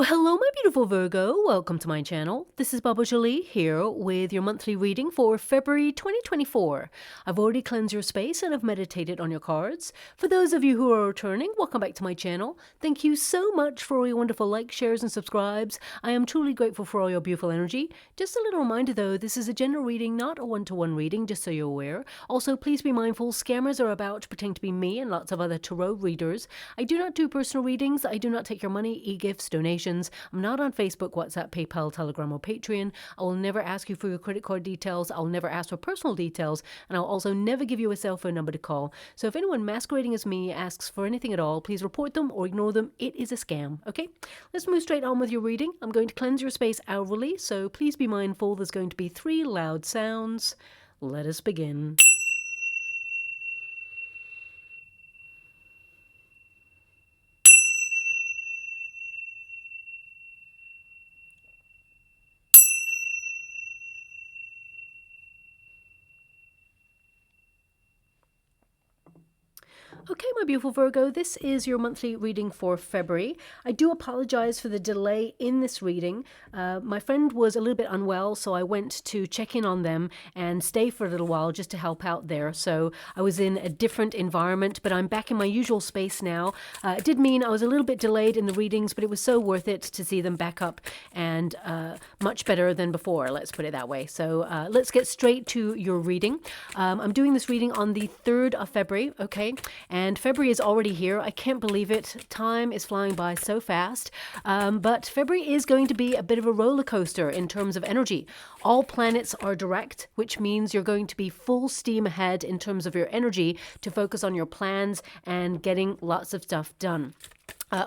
Well, hello, my beautiful Virgo. Welcome to my channel. This is Baba Jolie here with your monthly reading for February 2024. I've already cleansed your space and I've meditated on your cards. For those of you who are returning, welcome back to my channel. Thank you so much for all your wonderful likes, shares, and subscribes. I am truly grateful for all your beautiful energy. Just a little reminder though, this is a general reading, not a one-to-one reading, just so you're aware. Also, please be mindful, scammers are about to pretend to be me and lots of other tarot readers. I do not do personal readings. I do not take your money, e-gifts, donations. I'm not on Facebook, WhatsApp, PayPal, Telegram, or Patreon. I will never ask you for your credit card details. I'll never ask for personal details. And I'll also never give you a cell phone number to call. So if anyone masquerading as me asks for anything at all, please report them or ignore them. It is a scam, okay? Let's move straight on with your reading. I'm going to cleanse your space hourly, so please be mindful there's going to be 3 loud sounds. Let us begin. Okay, my beautiful Virgo, this is your monthly reading for February. I do apologize for the delay in this reading. My friend was a little bit unwell, so I went to check in on them and stay for a little while just to help out there. So I was in a different environment, but I'm back in my usual space now. It did mean I was a little bit delayed in the readings, but it was so worth it to see them back up and much better than before, let's put it that way. So let's get straight to your reading. I'm doing this reading on the 3rd of February, okay? And February is already here. I can't believe it. Time is flying by so fast. But February is going to be a bit of a roller coaster in terms of energy. All planets are direct, which means you're going to be full steam ahead in terms of your energy to focus on your plans and getting lots of stuff done.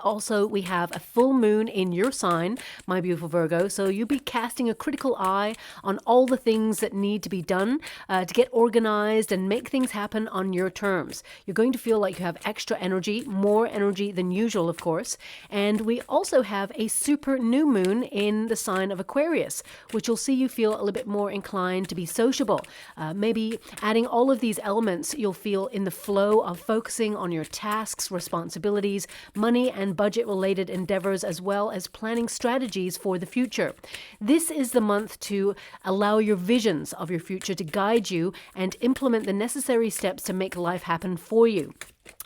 Also, we have a full moon in your sign, my beautiful Virgo, so you'll be casting a critical eye on all the things that need to be done to get organized and make things happen on your terms. You're going to feel like you have extra energy, more energy than usual, of course. And we also have a super new moon in the sign of Aquarius, which will see you feel a little bit more inclined to be sociable. Maybe adding all of these elements, you'll feel in the flow of focusing on your tasks, responsibilities, money, and budget-related endeavors, as well as planning strategies for the future. This is the month to allow your visions of your future to guide you and implement the necessary steps to make life happen for you.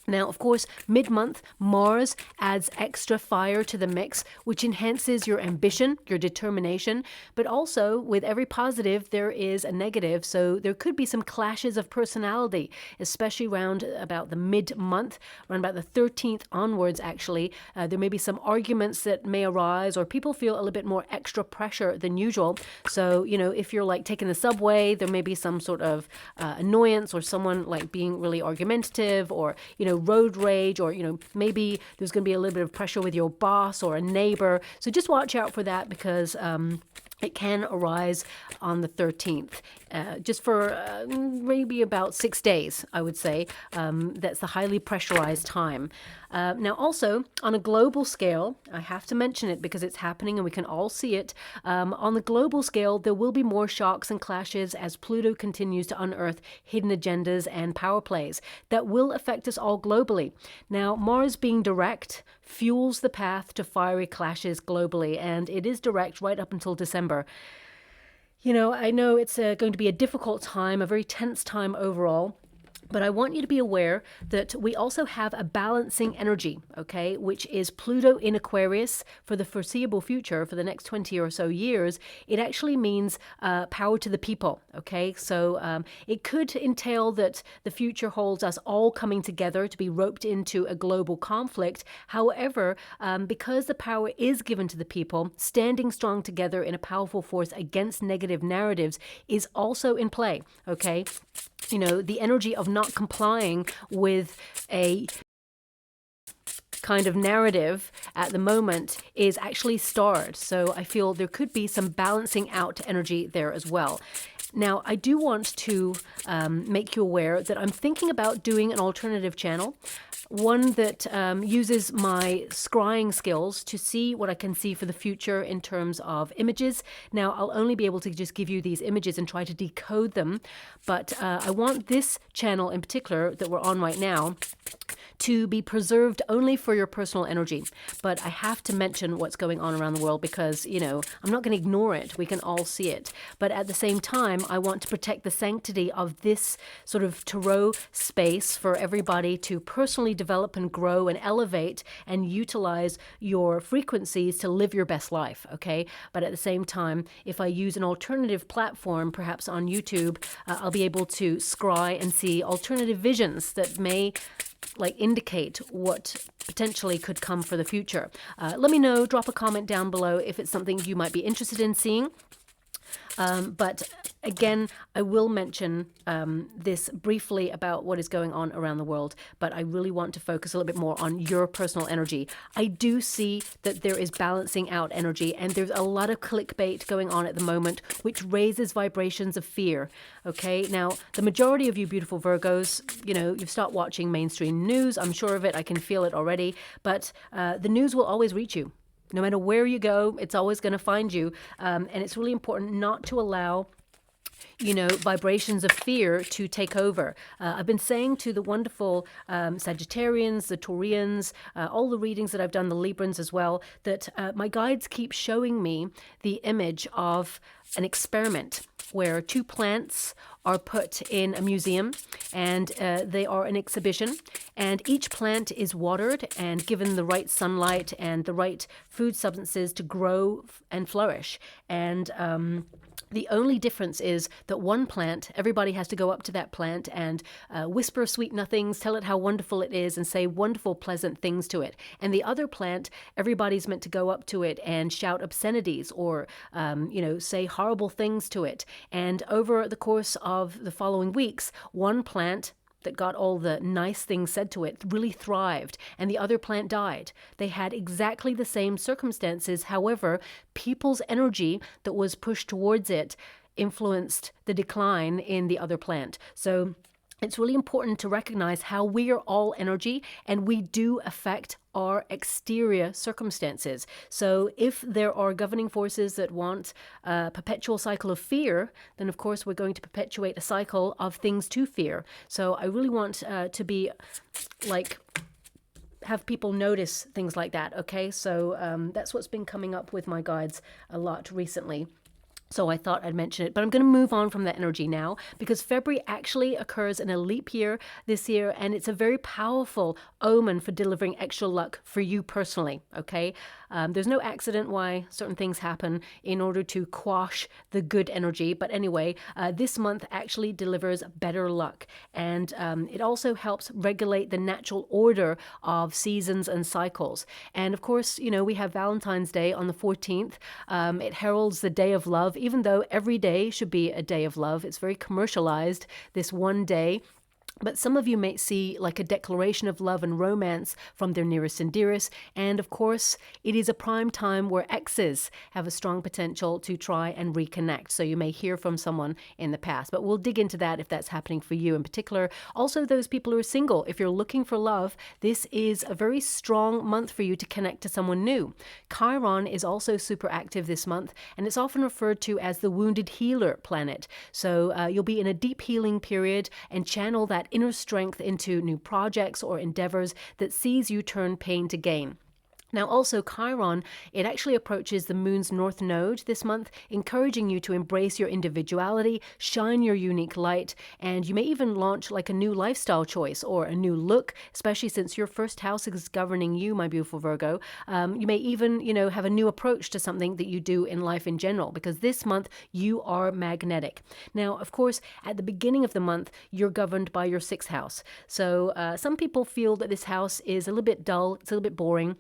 Now, of course, mid-month, Mars adds extra fire to the mix, which enhances your ambition, your determination, but also with every positive, there is a negative. So there could be some clashes of personality, especially around about the mid-month, around about the 13th onwards, actually. There may be some arguments that may arise, or people feel a little bit more extra pressure than usual. So, you know, if you're like taking the subway, there may be some sort of annoyance or someone like being really argumentative, or, you know, road rage, or, you know, maybe there's going to be a little bit of pressure with your boss or a neighbor. So just watch out for that, because it can arise on the 13th, just for maybe about 6 days, I would say. That's the highly pressurized time. Now, also, on a global scale, I have to mention it because it's happening and we can all see it. On the global scale, there will be more shocks and clashes as Pluto continues to unearth hidden agendas and power plays that will affect us all globally. Now, Mars being direct fuels the path to fiery clashes globally, and it is direct right up until December. You know, I know it's going to be a difficult time, a very tense time overall. But I want you to be aware that we also have a balancing energy, okay, which is Pluto in Aquarius for the foreseeable future, for the next 20 or so years. It actually means power to the people, okay? So it could entail that the future holds us all coming together to be roped into a global conflict. However, because the power is given to the people, standing strong together in a powerful force against negative narratives is also in play, okay? You know, the energy of not complying with a kind of narrative at the moment is actually starred. So I feel there could be some balancing out energy there as well. Now, I do want to make you aware that I'm thinking about doing an alternative channel, one that uses my scrying skills to see what I can see for the future in terms of images. Now, I'll only be able to just give you these images and try to decode them, but I want this channel in particular that we're on right now to be preserved only for your personal energy. But I have to mention what's going on around the world because, I'm not going to ignore it. We can all see it. But at the same time, I want to protect the sanctity of this sort of tarot space for everybody to personally develop and grow and elevate and utilize your frequencies to live your best life, okay? But at the same time, if I use an alternative platform, perhaps on YouTube, I'll be able to scry and see alternative visions that may indicate what potentially could come for the future. Let me know, drop a comment down below if it's something you might be interested in seeing. But again, I will mention this briefly about what is going on around the world, but I really want to focus a little bit more on your personal energy. I do see that there is balancing out energy, and there's a lot of clickbait going on at the moment, which raises vibrations of fear. Okay, now the majority of you beautiful Virgos, you've stopped watching mainstream news. I'm sure of it. I can feel it already. But the news will always reach you. No matter where you go, it's always going to find you. And it's really important not to allow vibrations of fear to take over. I've been saying to the wonderful Sagittarians, the Taurians, all the readings that I've done, the Librans as well, that my guides keep showing me the image of an experiment where two plants are put in a museum and they are an exhibition, and each plant is watered and given the right sunlight and the right food substances to grow and flourish. And the only difference is that one plant, everybody has to go up to that plant and whisper sweet nothings, tell it how wonderful it is, and say wonderful, pleasant things to it. And the other plant, everybody's meant to go up to it and shout obscenities or, say horrible things to it. And over the course of the following weeks, one plant that got all the nice things said to it really thrived, and the other plant died. They had exactly the same circumstances. However, people's energy that was pushed towards it influenced the decline in the other plant. So it's really important to recognize how we are all energy, and we do affect our exterior circumstances. So if there are governing forces that want a perpetual cycle of fear, then of course we're going to perpetuate a cycle of things to fear. So I really want to be have people notice things like that, okay? So that's what's been coming up with my guides a lot recently. So I thought I'd mention it, but I'm going to move on from that energy now, because February actually occurs in a leap year this year, and it's a very powerful omen for delivering extra luck for you personally, okay? There's no accident why certain things happen in order to quash the good energy, but anyway, this month actually delivers better luck, and it also helps regulate the natural order of seasons and cycles. And of course, we have Valentine's Day on the 14th. It heralds the day of love, even though every day should be a day of love. It's very commercialized, this one day. But some of you may see like a declaration of love and romance from their nearest and dearest. And of course, it is a prime time where exes have a strong potential to try and reconnect. So you may hear from someone in the past, but we'll dig into that if that's happening for you in particular. Also, those people who are single, if you're looking for love, this is a very strong month for you to connect to someone new. Chiron is also super active this month, and it's often referred to as the wounded healer planet. So you'll be in a deep healing period and channel that inner strength into new projects or endeavors that sees you turn pain to gain. Now also Chiron, it actually approaches the moon's north node this month, encouraging you to embrace your individuality, shine your unique light, and you may even launch like a new lifestyle choice or a new look, especially since your first house is governing you, my beautiful Virgo. You may even, have a new approach to something that you do in life in general, because this month you are magnetic. Now, of course, at the beginning of the month, you're governed by your sixth house. So some people feel that this house is a little bit dull, it's a little bit boring,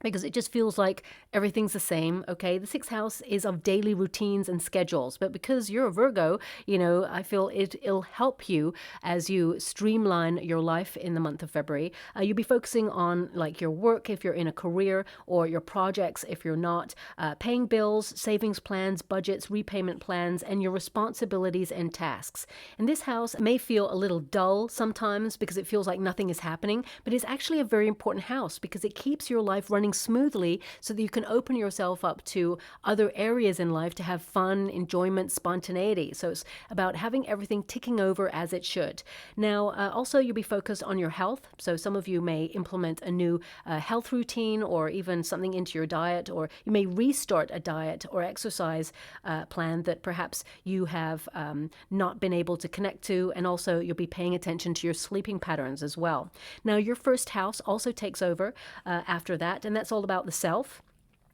because it just feels like everything's the same, okay? The sixth house is of daily routines and schedules, but because you're a Virgo, I feel it'll help you as you streamline your life in the month of February. You'll be focusing on like your work if you're in a career, or your projects if you're not, paying bills, savings plans, budgets, repayment plans, and your responsibilities and tasks. And this house may feel a little dull sometimes because it feels like nothing is happening, but it's actually a very important house because it keeps your life running running smoothly so that you can open yourself up to other areas in life to have fun, enjoyment, spontaneity. So it's about having everything ticking over as it should. Now, also you'll be focused on your health. So some of you may implement a new health routine or even something into your diet, or you may restart a diet or exercise plan that perhaps you have not been able to connect to. And also you'll be paying attention to your sleeping patterns as well. Now, your first house also takes over after that, and that's all about the self.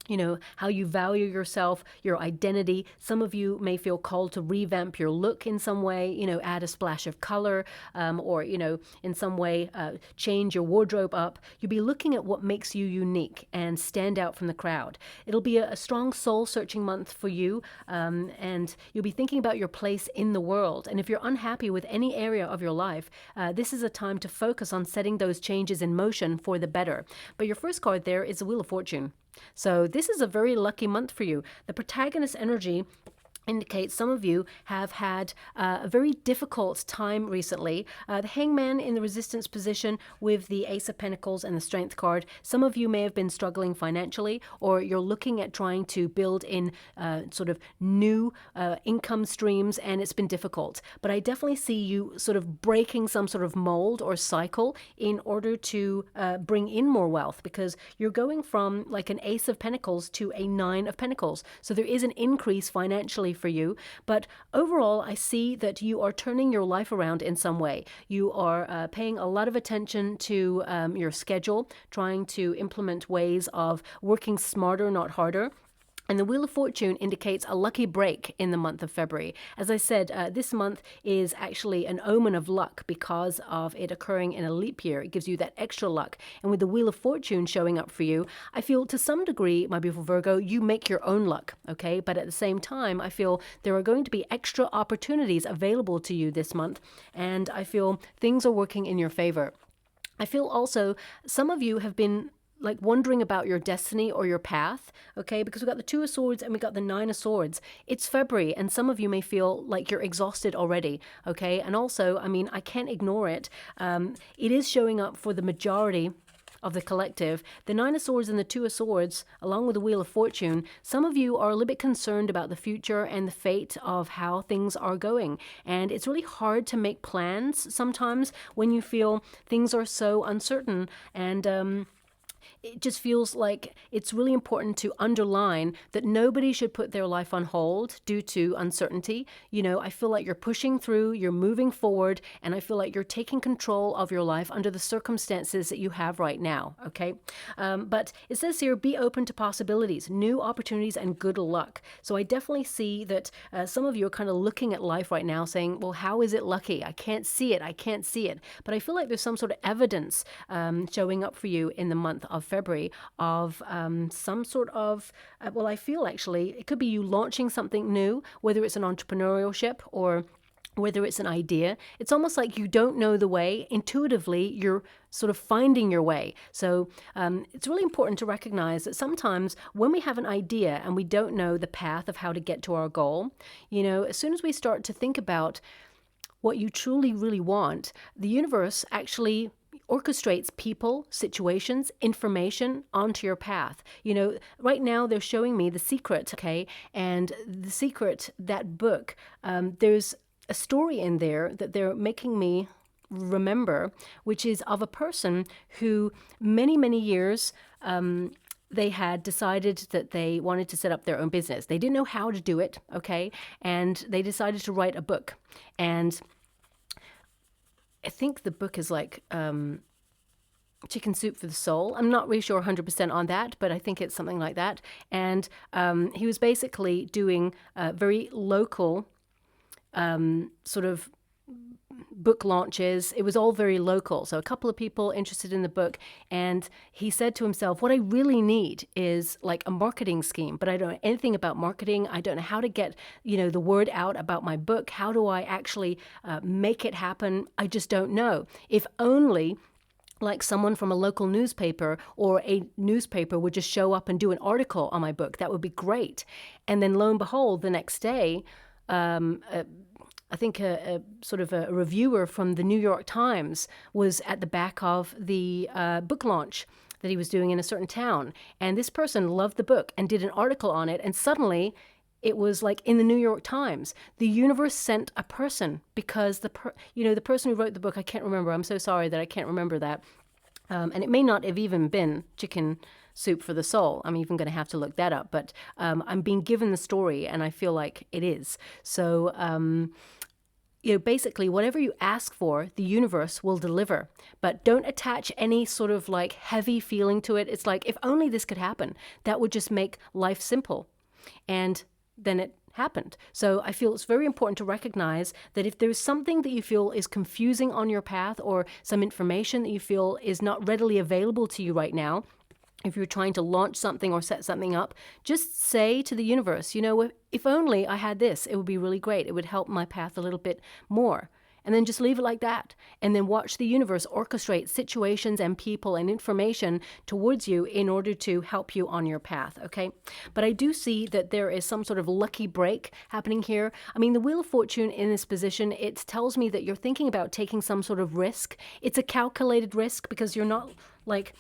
You know, how you value yourself, your identity. Some of you may feel called to revamp your look in some way, you know, add a splash of color, or, you know, in some way change your wardrobe up. You'll be looking at what makes you unique and stand out from the crowd. It'll be a strong soul-searching month for you, and you'll be thinking about your place in the world. And if you're unhappy with any area of your life, this is a time to focus on setting those changes in motion for the better. But your first card there is the Wheel of Fortune. So this is a very lucky month for you. The protagonist energy indicates some of you have had a very difficult time recently. The Hangman in the resistance position with the Ace of Pentacles and the Strength card. Some of you may have been struggling financially, or you're looking at trying to build in sort of new income streams, and it's been difficult. But I definitely see you sort of breaking some sort of mold or cycle in order to bring in more wealth, because you're going from like an Ace of Pentacles to a Nine of Pentacles. So there is an increase financially for you, but overall I see that you are turning your life around in some way. You are paying a lot of attention to your schedule, trying to implement ways of working smarter, not harder. And the Wheel of Fortune indicates a lucky break in the month of February. As I said, this month is actually an omen of luck because of it occurring in a leap year. It gives you that extra luck. And with the Wheel of Fortune showing up for you, I feel to some degree, my beautiful Virgo, you make your own luck, okay? But at the same time, I feel there are going to be extra opportunities available to you this month. And I feel things are working in your favor. I feel also some of you have been like wondering about your destiny or your path, okay? Because we've got the Two of Swords and we've got the Nine of Swords. It's February, and some of you may feel like you're exhausted already, okay? And also, I mean, I can't ignore it. It is showing up for the majority of the collective. The Nine of Swords and the Two of Swords, along with the Wheel of Fortune, some of you are a little bit concerned about the future and the fate of how things are going. And it's really hard to make plans sometimes when you feel things are so uncertain, and it just feels like it's really important to underline that nobody should put their life on hold due to uncertainty. You know, I feel like you're pushing through, you're moving forward, and I feel like you're taking control of your life under the circumstances that you have right now, okay? But it says here, be open to possibilities, new opportunities, and good luck. So I definitely see that some of you are kind of looking at life right now saying, well, how is it lucky? I can't see it. I can't see it. But I feel like there's some sort of evidence showing up for you in the month of February of some sort of, well, I feel actually it could be you launching something new, whether it's an entrepreneurship or whether it's an idea. It's almost like you don't know the way. Intuitively, you're sort of finding your way. So it's really important to recognize that sometimes when we have an idea and we don't know the path of how to get to our goal, you know, as soon as we start to think about what you truly, really want, the universe actually orchestrates people, situations, information onto your path. You know, right now they're showing me The Secret, okay? And The Secret, that book, there's a story in there that they're making me remember, which is of a person who many, many years, they had decided that they wanted to set up their own business. They didn't know how to do it, okay? And they decided to write a book. And I think the book is like Chicken Soup for the Soul. I'm not really sure 100% on that, but I think it's something like that. And he was basically doing very local sort of book launches. It was all very local. So a couple of people interested in the book. And he said to himself, what I really need is like a marketing scheme, but I don't know anything about marketing. I don't know how to get, you know, the word out about my book. How do I actually make it happen? I just don't know. If only like someone from a local newspaper or a newspaper would just show up and do an article on my book. That would be great. And then lo and behold, the next day, I think a sort of a reviewer from the New York Times was at the back of the book launch that he was doing in a certain town. And this person loved the book and did an article on it. And suddenly it was like in the New York Times. The universe sent a person because the person who wrote the book, I can't remember. I'm so sorry that I can't remember that. And it may not have even been Chicken Soup for the Soul. I'm even going to have to look that up. But I'm being given the story, and I feel like it is. So, basically, whatever you ask for, the universe will deliver. But don't attach any sort of like heavy feeling to it. It's like, if only this could happen, that would just make life simple. And then it happened. So I feel it's very important to recognize that if there's something that you feel is confusing on your path, or some information that you feel is not readily available to you right now, if you're trying to launch something or set something up, just say to the universe, if only I had this, it would be really great. It would help my path a little bit more. And then just leave it like that. And then watch the universe orchestrate situations and people and information towards you in order to help you on your path, okay? But I do see that there is some sort of lucky break happening here. I mean, the Wheel of Fortune in this position, it tells me that you're thinking about taking some sort of risk. It's a calculated risk because you're not like,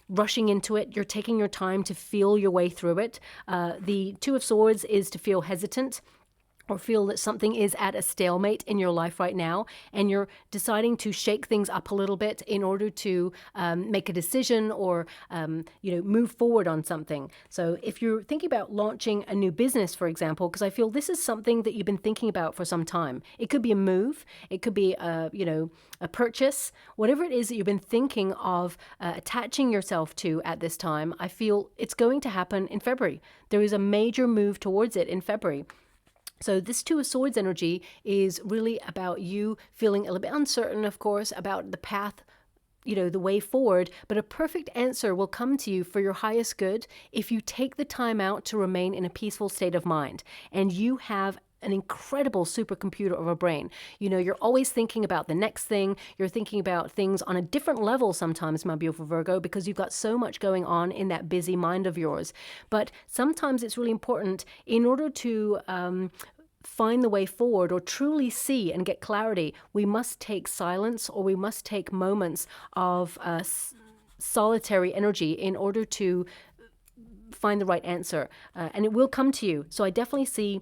rushing into it. You're taking your time to feel your way through it. The Two of Swords is to feel hesitant, or feel that something is at a stalemate in your life right now, and you're deciding to shake things up a little bit in order to make a decision or, move forward on something. So if you're thinking about launching a new business, for example, because I feel this is something that you've been thinking about for some time. It could be a move. It could be, a purchase. Whatever it is that you've been thinking of attaching yourself to at this time, I feel it's going to happen in February. There is a major move towards it in February. So this Two of Swords energy is really about you feeling a little bit uncertain, of course, about the path, the way forward, but a perfect answer will come to you for your highest good if you take the time out to remain in a peaceful state of mind. And you have an incredible supercomputer of a brain. You're always thinking about the next thing. You're thinking about things on a different level sometimes, my beautiful Virgo, because you've got so much going on in that busy mind of yours. But sometimes it's really important in order to find the way forward or truly see and get clarity, we must take silence, or we must take moments of solitary energy in order to find the right answer. And it will come to you. So I definitely see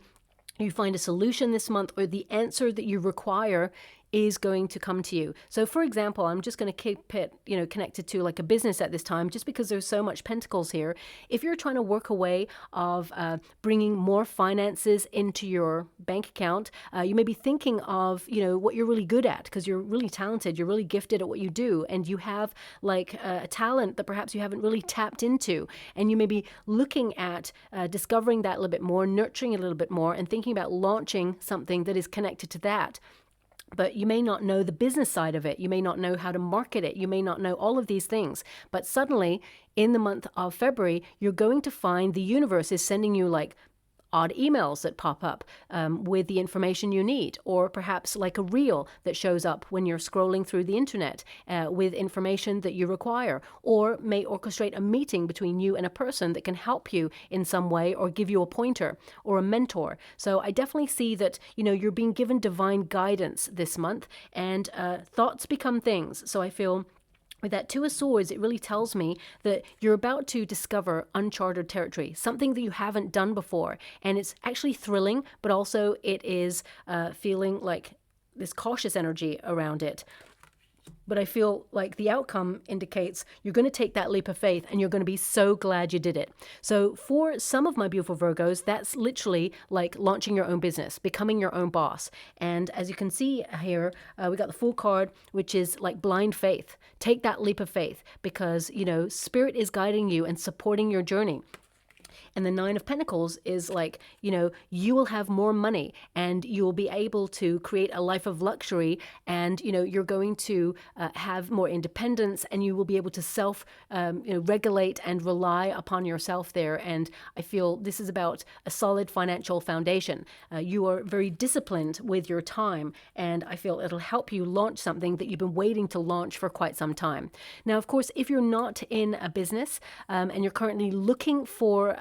you find a solution this month, or the answer that you require is going to come to you. So for example, I'm just going to keep it, connected to like a business at this time, just because there's so much pentacles here. If you're trying to work a way of bringing more finances into your bank account, you may be thinking of, what you're really good at, because you're really talented, you're really gifted at what you do, and you have like a talent that perhaps you haven't really tapped into. And you may be looking at discovering that a little bit more, nurturing it a little bit more, and thinking about launching something that is connected to that. But you may not know the business side of it. You may not know how to market it. You may not know all of these things. But suddenly, in the month of February, you're going to find the universe is sending you like odd emails that pop up with the information you need, or perhaps like a reel that shows up when you're scrolling through the internet with information that you require, or may orchestrate a meeting between you and a person that can help you in some way, or give you a pointer or a mentor. So I definitely see that, you're being given divine guidance this month, and thoughts become things. So I feel with that Two of Swords, it really tells me that you're about to discover uncharted territory, something that you haven't done before. And it's actually thrilling, but also it is feeling like this cautious energy around it. But I feel like the outcome indicates you're going to take that leap of faith, and you're going to be so glad you did it. So for some of my beautiful Virgos, that's literally like launching your own business, becoming your own boss. And as you can see here, we got the Fool card, which is like blind faith. Take that leap of faith, because, Spirit is guiding you and supporting your journey. And the Nine of Pentacles is like, you will have more money, and you will be able to create a life of luxury, and, you're going to have more independence, and you will be able to regulate and rely upon yourself there. And I feel this is about a solid financial foundation. You are very disciplined with your time, and I feel it'll help you launch something that you've been waiting to launch for quite some time. Now, of course, if you're not in a business and you're currently looking for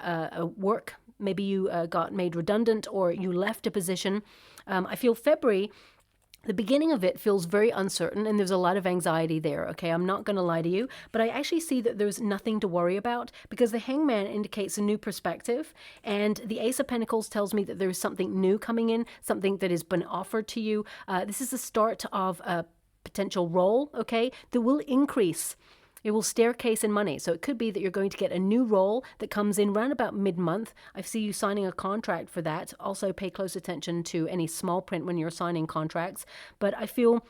work, maybe you got made redundant, or you left a position, I feel February The beginning of it feels very uncertain and there's a lot of anxiety there, okay? I'm not going to lie to you, but I actually see that there's nothing to worry about because the Hangman indicates a new perspective, and the Ace of Pentacles tells me that there's something new coming in, something that has been offered to you. This is the start of a potential role, okay, that will increase. It will staircase in money. So it could be that you're going to get a new role that comes in round about mid-month. I see you signing a contract for that. Also pay close attention to any small print when you're signing contracts. But I feel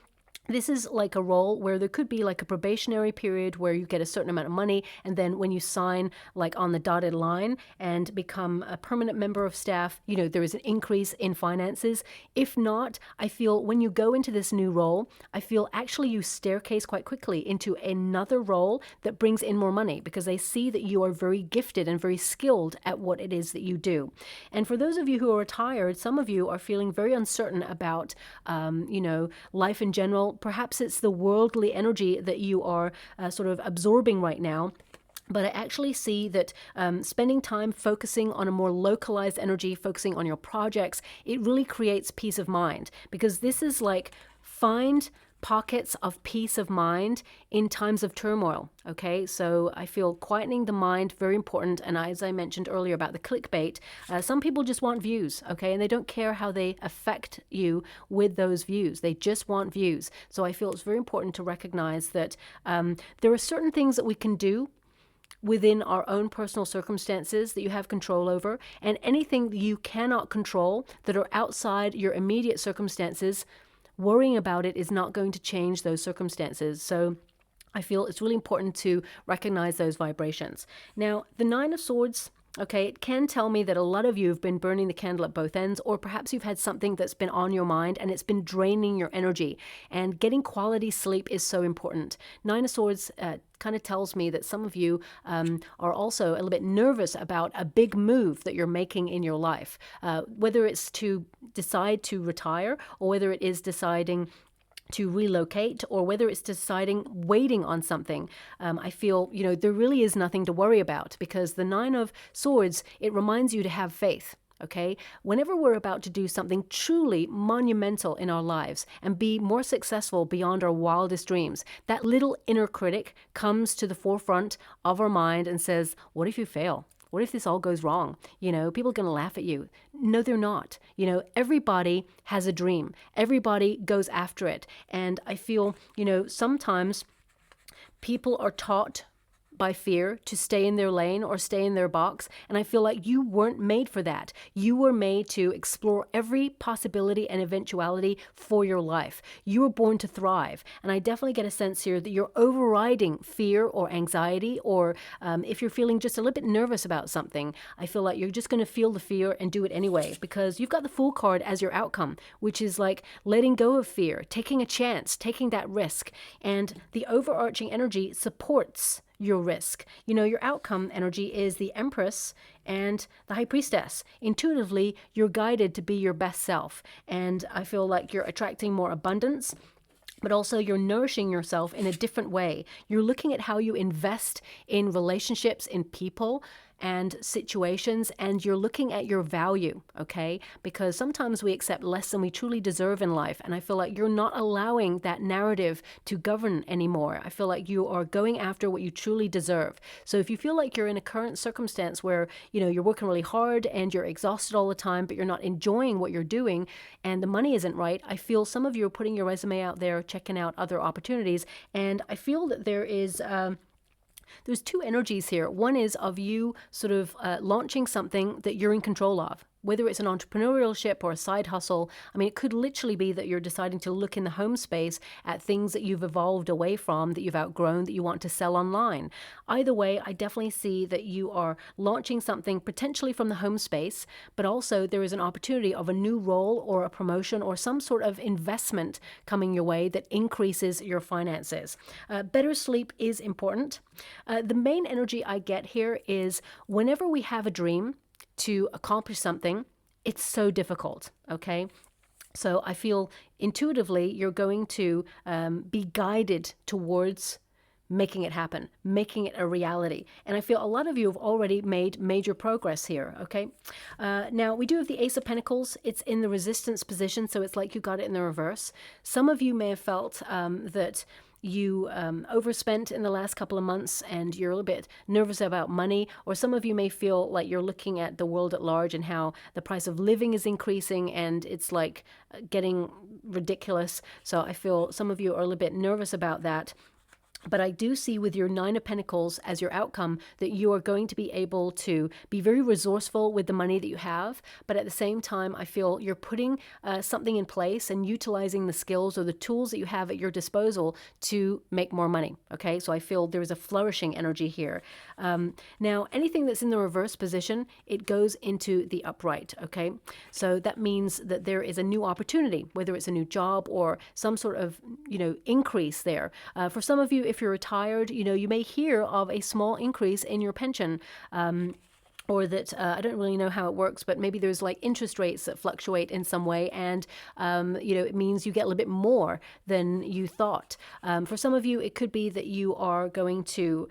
this is like a role where there could be like a probationary period where you get a certain amount of money, and then when you sign like on the dotted line and become a permanent member of staff, you know, there is an increase in finances. If not, I feel when you go into this new role, I feel actually you staircase quite quickly into another role that brings in more money because they see that you are very gifted and very skilled at what it is that you do. And for those of you who are retired, some of you are feeling very uncertain about, you know, life in general. Perhaps it's the worldly energy that you are sort of absorbing right now. But I actually see that spending time focusing on a more localized energy, focusing on your projects, it really creates peace of mind. Because this is like find pockets of peace of mind in times of turmoil. Okay, so I feel quietening the mind, very important. And as I mentioned earlier about the clickbait, some people just want views, okay, and they don't care how they affect you with those views. They just want views. So I feel it's very important to recognize that there are certain things that we can do within our own personal circumstances that you have control over, and anything that you cannot control that are outside your immediate circumstances, worrying about it is not going to change those circumstances. So I feel it's really important to recognize those vibrations. Now, the Nine of Swords, okay, it can tell me that a lot of you have been burning the candle at both ends, or perhaps you've had something that's been on your mind and it's been draining your energy. And getting quality sleep is so important. Nine of Swords kind of tells me that some of you are also a little bit nervous about a big move that you're making in your life, whether it's to decide to retire or whether it is deciding to relocate, or whether it's deciding waiting on something. I feel, you know, there really is nothing to worry about because the Nine of Swords, it reminds you to have faith. Okay, whenever we're about to do something truly monumental in our lives and be more successful beyond our wildest dreams, that little inner critic comes to the forefront of our mind and says, what if you fail? What if this all goes wrong? You know, people are going to laugh at you. No, they're not. You know, everybody has a dream. Everybody goes after it. And I feel, you know, sometimes people are taught by fear to stay in their lane or stay in their box. And I feel like you weren't made for that. You were made to explore every possibility and eventuality for your life. You were born to thrive. And I definitely get a sense here that you're overriding fear or anxiety, or if you're feeling just a little bit nervous about something, I feel like you're just going to feel the fear and do it anyway, because you've got the Fool card as your outcome, which is like letting go of fear, taking a chance, taking that risk. And the overarching energy supports your risk. You know, your outcome energy is the Empress and the High Priestess. Intuitively, you're guided to be your best self. And I feel like you're attracting more abundance, but also you're nourishing yourself in a different way. You're looking at how you invest in relationships, in people and situations, and you're looking at your value, okay? Because sometimes we accept less than we truly deserve in life, and I feel like you're not allowing that narrative to govern anymore. I feel like you are going after what you truly deserve. So if you feel like you're in a current circumstance where, you know, you're working really hard and you're exhausted all the time, but you're not enjoying what you're doing and the money isn't right, I feel some of you are putting your resume out there, checking out other opportunities, and I feel that there is there's two energies here. One is of you sort of launching something that you're in control of, whether it's an entrepreneurship or a side hustle. I mean, it could literally be that you're deciding to look in the home space at things that you've evolved away from, that you've outgrown, that you want to sell online. Either way, I definitely see that you are launching something potentially from the home space, but also there is an opportunity of a new role or a promotion or some sort of investment coming your way that increases your finances. Better sleep is important. The main energy I get here is whenever we have a dream to accomplish something, it's so difficult, okay? So I feel intuitively you're going to be guided towards making it happen, making it a reality. And I feel a lot of you have already made major progress here, okay? Now, we do have the Ace of Pentacles. It's in the resistance position, so it's like you got it in the reverse. Some of you may have felt that you overspent in the last couple of months and you're a little bit nervous about money, or some of you may feel like you're looking at the world at large and how the price of living is increasing and it's like getting ridiculous. So I feel some of you are a little bit nervous about that. But I do see with your Nine of Pentacles as your outcome that you are going to be able to be very resourceful with the money that you have. But at the same time, I feel you're putting something in place and utilizing the skills or the tools that you have at your disposal to make more money. Okay, so I feel there is a flourishing energy here. Now, anything that's in the reverse position, it goes into the upright. Okay, so that means that there is a new opportunity, whether it's a new job or some sort of, increase there. For some of you, if you're retired, you may hear of a small increase in your pension. Or that, I don't really know how it works, but maybe there's like interest rates that fluctuate in some way. And, it means you get a little bit more than you thought. For some of you, it could be that you are going to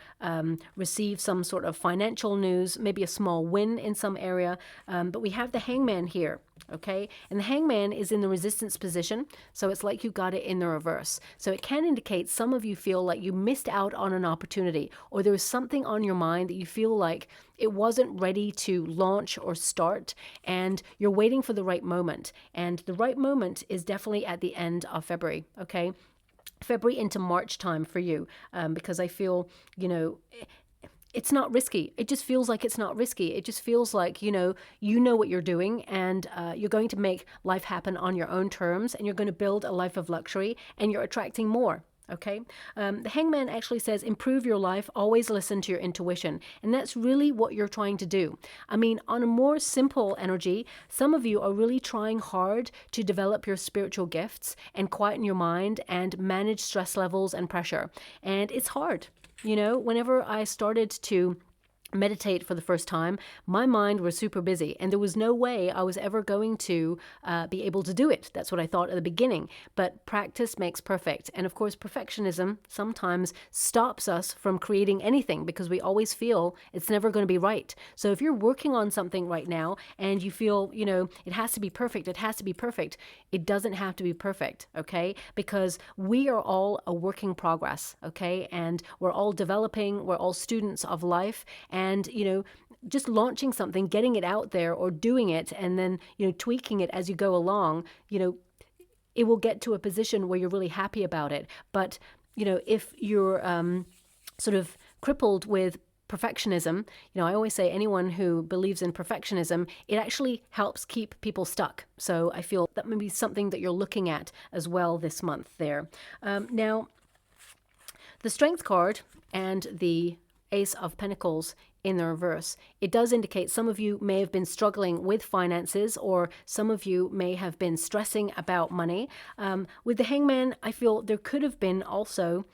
receive some sort of financial news, maybe a small win in some area. But we have the Hangman here. Okay, and the Hangman is in the resistance position, so it's like you got it in the reverse. So it can indicate some of you feel like you missed out on an opportunity, or there was something on your mind that you feel like it wasn't ready to launch or start, and you're waiting for the right moment. And the right moment is definitely at the end of February, okay? February into March time for you, because I feel, it's not risky. It just feels like it's not risky. It just feels like, you know what you're doing, and you're going to make life happen on your own terms, and you're going to build a life of luxury, and you're attracting more. Okay. The Hangman actually says, improve your life, always listen to your intuition. And that's really what you're trying to do. I mean, on a more simple energy, some of you are really trying hard to develop your spiritual gifts and quieten your mind and manage stress levels and pressure. And it's hard. Whenever I started to meditate for the first time, my mind was super busy, and there was no way I was ever going to be able to do it. That's what I thought at the beginning. But practice makes perfect. And of course, perfectionism sometimes stops us from creating anything because we always feel it's never going to be right. So if you're working on something right now and you feel, it has to be perfect, it doesn't have to be perfect, okay? Because we are all a work in progress, okay? And we're all developing, we're all students of life. And, just launching something, getting it out there or doing it and then, tweaking it as you go along, it will get to a position where you're really happy about it. But, if you're sort of crippled with perfectionism, I always say anyone who believes in perfectionism, it actually helps keep people stuck. So I feel that may be something that you're looking at as well this month there. Now, the Strength card and the Ace of Pentacles in the reverse, it does indicate some of you may have been struggling with finances, or some of you may have been stressing about money. With the Hangman, I feel there could have been also,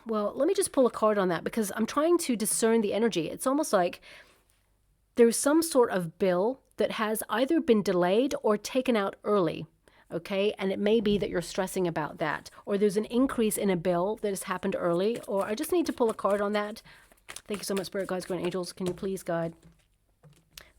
well, let me just pull a card on that because I'm trying to discern the energy. It's almost like there's some sort of bill that has either been delayed or taken out early. Okay, and it may be that you're stressing about that, or there's an increase in a bill that has happened early, or I just need to pull a card on that. Thank you so much, Spirit Guides, Guardian Angels. Can you please guide?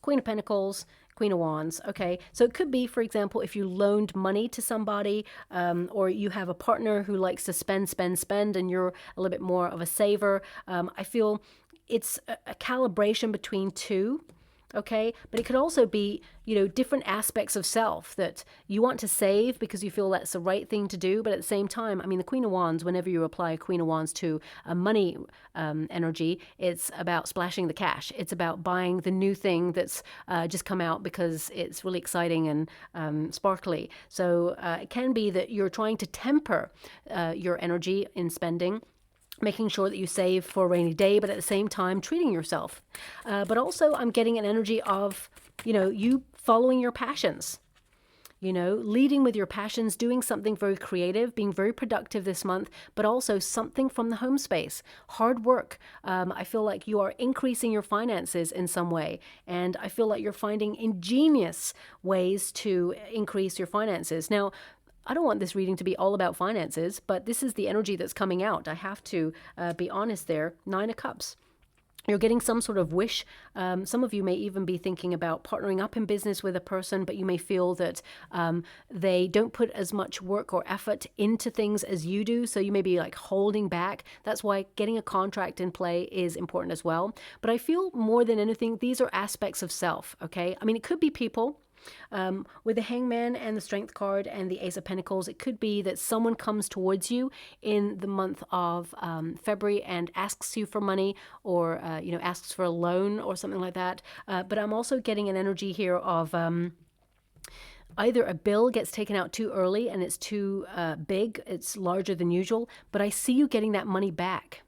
Queen of Pentacles, Queen of Wands. Okay, so it could be, for example, if you loaned money to somebody, or you have a partner who likes to spend, and you're a little bit more of a saver. I feel it's a calibration between two. Okay, but it could also be, different aspects of self that you want to save because you feel that's the right thing to do. But at the same time, I mean, the Queen of Wands, whenever you apply Queen of Wands to a money energy, it's about splashing the cash. It's about buying the new thing that's just come out because it's really exciting and sparkly. So it can be that you're trying to temper your energy in spending, making sure that you save for a rainy day, but at the same time treating yourself. But also I'm getting an energy of, you following your passions, leading with your passions, doing something very creative, being very productive this month, but also something from the home space, hard work. I feel like you are increasing your finances in some way, and I feel like you're finding ingenious ways to increase your finances. Now, I don't want this reading to be all about finances, but this is the energy that's coming out. I have to be honest there. 9 of Cups. You're getting some sort of wish. Some of you may even be thinking about partnering up in business with a person, but you may feel that they don't put as much work or effort into things as you do. So you may be like holding back. That's why getting a contract in play is important as well. But I feel more than anything, these are aspects of self. Okay. I mean, it could be people. With the Hangman and the Strength card and the Ace of Pentacles, it could be that someone comes towards you in the month of February and asks you for money, or asks for a loan or something like that. But I'm also getting an energy here of either a bill gets taken out too early and it's too big, it's larger than usual, but I see you getting that money back.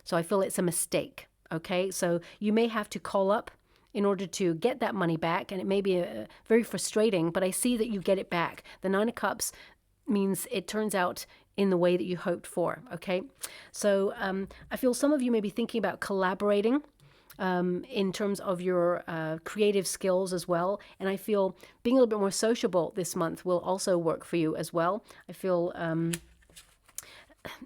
So I feel it's a mistake. Okay, so you may have to call up in order to get that money back, and it may be very frustrating, but I see that you get it back. The 9 of Cups means it turns out in the way that you hoped for, okay? So I feel some of you may be thinking about collaborating in terms of your creative skills as well, and I feel being a little bit more sociable this month will also work for you as well. I feel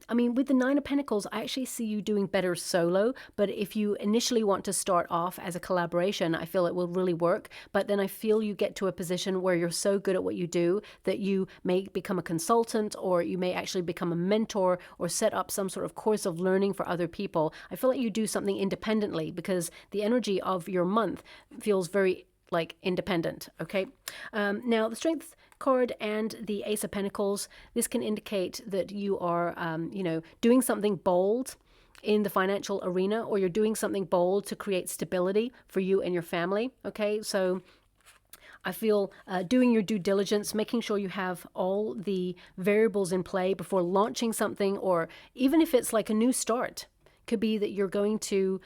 with the 9 of Pentacles, I actually see you doing better solo, but if you initially want to start off as a collaboration, I feel it will really work. But then I feel you get to a position where you're so good at what you do that you may become a consultant, or you may actually become a mentor, or set up some sort of course of learning for other people. I feel like you do something independently, because the energy of your month feels very like independent. Okay. Now the Strength card and the Ace of Pentacles, this can indicate that you are doing something bold in the financial arena, or you're doing something bold to create stability for you and your family. Okay, so I feel doing your due diligence, making sure you have all the variables in play before launching something, or even if it's like a new start, could be that you're going to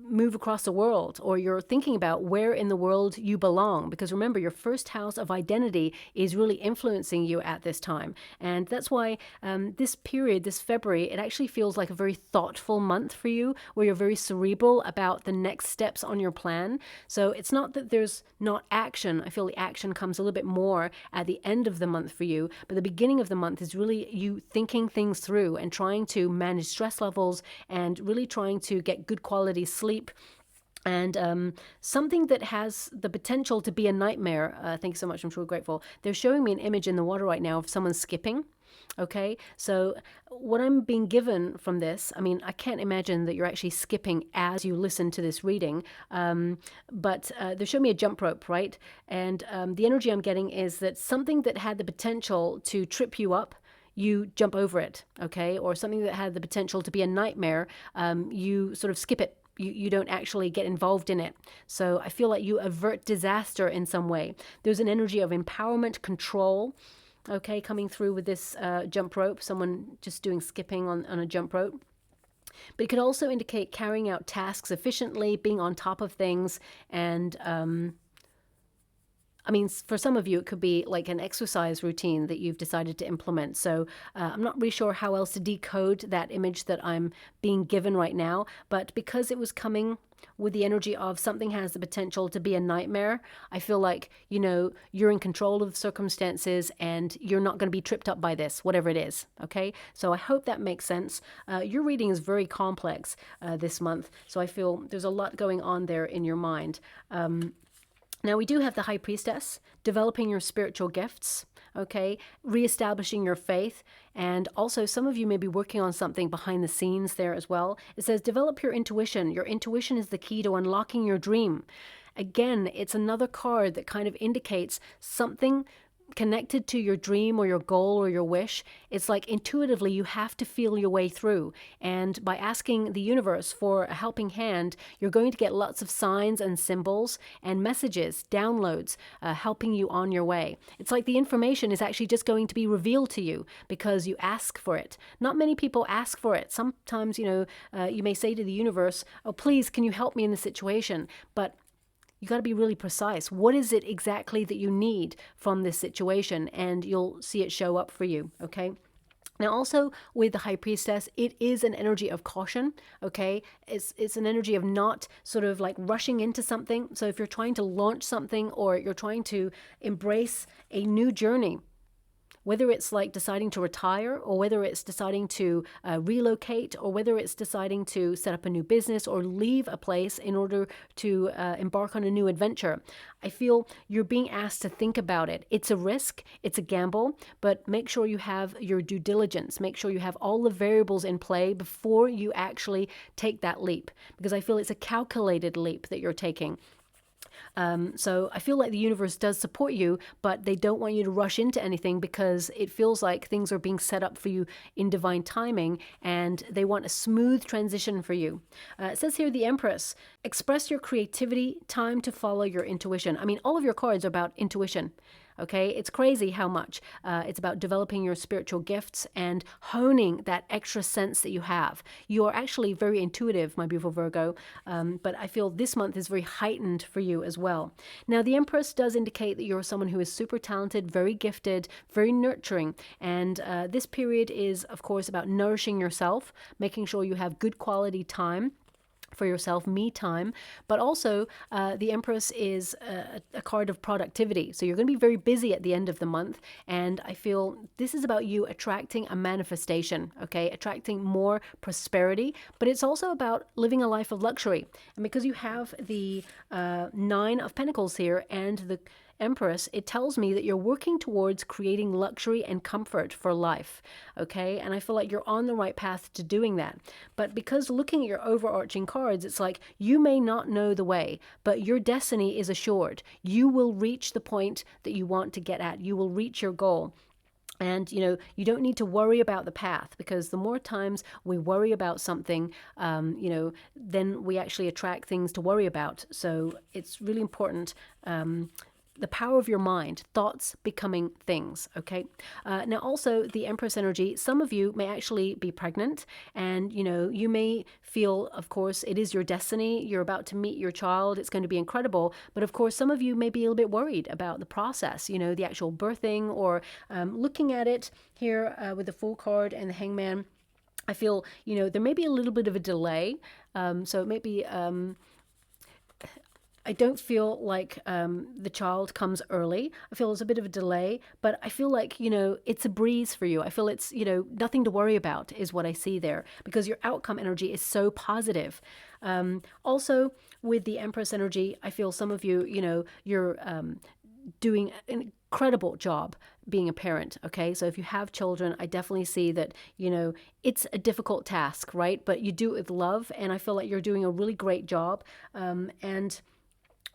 move across the world, or you're thinking about where in the world you belong, because remember, your first house of identity is really influencing you at this time. And that's why this period, this February, it actually feels like a very thoughtful month for you, where you're very cerebral about the next steps on your plan. So it's not that there's not action. I feel the action comes a little bit more at the end of the month for you, but the beginning of the month is really you thinking things through and trying to manage stress levels, and really trying to get good quality sleep. And something that has the potential to be a nightmare. Thank you so much. I'm truly grateful. They're showing me an image in the water right now of someone skipping. Okay, so what I'm being given from this, I can't imagine that you're actually skipping as you listen to this reading, but they're showing me a jump rope, right? And the energy I'm getting is that something that had the potential to trip you up, you jump over it, okay? Or something that had the potential to be a nightmare, you sort of skip it. You don't actually get involved in it. So I feel like you avert disaster in some way. There's an energy of empowerment, control, okay, coming through with this jump rope, someone just doing skipping on a jump rope. But it could also indicate carrying out tasks efficiently, being on top of things, and for some of you, it could be like an exercise routine that you've decided to implement. So I'm not really sure how else to decode that image that I'm being given right now. But because it was coming with the energy of something has the potential to be a nightmare, I feel like, you're in control of the circumstances and you're not going to be tripped up by this, whatever it is. Okay, so I hope that makes sense. Your reading is very complex this month. So I feel there's a lot going on there in your mind. Now, we do have the High Priestess, developing your spiritual gifts, okay, reestablishing your faith, and also some of you may be working on something behind the scenes there as well. It says, develop your intuition. Your intuition is the key to unlocking your dream. Again, it's another card that kind of indicates something connected to your dream or your goal or your wish. It's like intuitively you have to feel your way through, and by asking the universe for a helping hand, you're going to get lots of signs and symbols and messages, downloads, helping you on your way. It's like the information is actually just going to be revealed to you because you ask for it. Not many people ask for it. Sometimes you may say to the universe, oh please, can you help me in this situation? But you got to be really precise. What is it exactly that you need from this situation? And you'll see it show up for you, okay? Now, also with the High Priestess, it is an energy of caution, okay? It's an energy of not sort of like rushing into something. So if you're trying to launch something or you're trying to embrace a new journey, whether it's like deciding to retire, or whether it's deciding to relocate, or whether it's deciding to set up a new business or leave a place in order to embark on a new adventure. I feel you're being asked to think about it. It's a risk, it's a gamble, but make sure you have your due diligence. Make sure you have all the variables in play before you actually take that leap, because I feel it's a calculated leap that you're taking. So I feel like the universe does support you, but they don't want you to rush into anything, because it feels like things are being set up for you in divine timing, and they want a smooth transition for you. It says here, the Empress, express your creativity, time to follow your intuition. I mean, all of your cards are about intuition. Okay, it's crazy how much it's about developing your spiritual gifts and honing that extra sense that you have. You are actually very intuitive, my beautiful Virgo, but I feel this month is very heightened for you as well. Now, the Empress does indicate that you're someone who is super talented, very gifted, very nurturing, and this period is, of course, about nourishing yourself, making sure you have good quality time for yourself, me time, but also the Empress is a card of productivity. So you're going to be very busy at the end of the month, and I feel this is about you attracting a manifestation, okay, attracting more prosperity, but it's also about living a life of luxury. And because you have the Nine of Pentacles here and the Empress, it tells me that you're working towards creating luxury and comfort for life, okay? And I feel like you're on the right path to doing that. But because looking at your overarching cards, it's like you may not know the way, but your destiny is assured. You will reach the point that you want to get at. You will reach your goal. And, you don't need to worry about the path, because the more times we worry about something, then we actually attract things to worry about. So it's really important. The power of your mind, thoughts becoming things, okay? Now, also, the Empress energy, some of you may actually be pregnant, and, you may feel, of course, it is your destiny. You're about to meet your child. It's going to be incredible. But, of course, some of you may be a little bit worried about the process, the actual birthing, or looking at it here with the Fool card and the Hangman. I feel, there may be a little bit of a delay. So it may be... I don't feel like the child comes early. I feel there's a bit of a delay, but I feel like, it's a breeze for you. I feel it's, nothing to worry about is what I see there, because your outcome energy is so positive. Also, with the Empress energy, I feel some of you, you're doing an incredible job being a parent, okay? So if you have children, I definitely see that, it's a difficult task, right? But you do it with love, and I feel like you're doing a really great job. And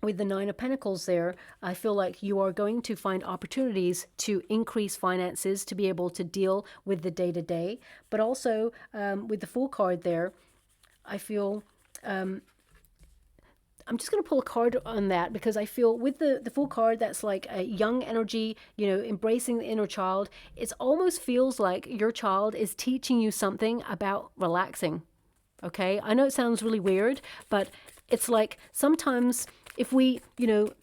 with the Nine of Pentacles there, I feel like you are going to find opportunities to increase finances, to be able to deal with the day-to-day. But also, with the Fool card there, I feel... I'm just going to pull a card on that, because I feel with the Fool card, that's like a young energy, embracing the inner child. It almost feels like your child is teaching you something about relaxing, okay? I know it sounds really weird, but it's like sometimes... if we,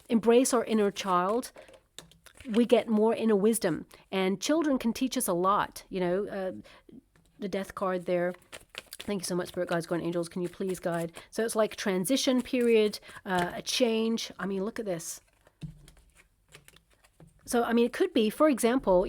embrace our inner child, we get more inner wisdom. And children can teach us a lot, the Death card there. Thank you so much, Spirit Guides, Guardian Angels. Can you please guide? So it's like transition period, a change. I mean, look at this. So, I mean, it could be, for example,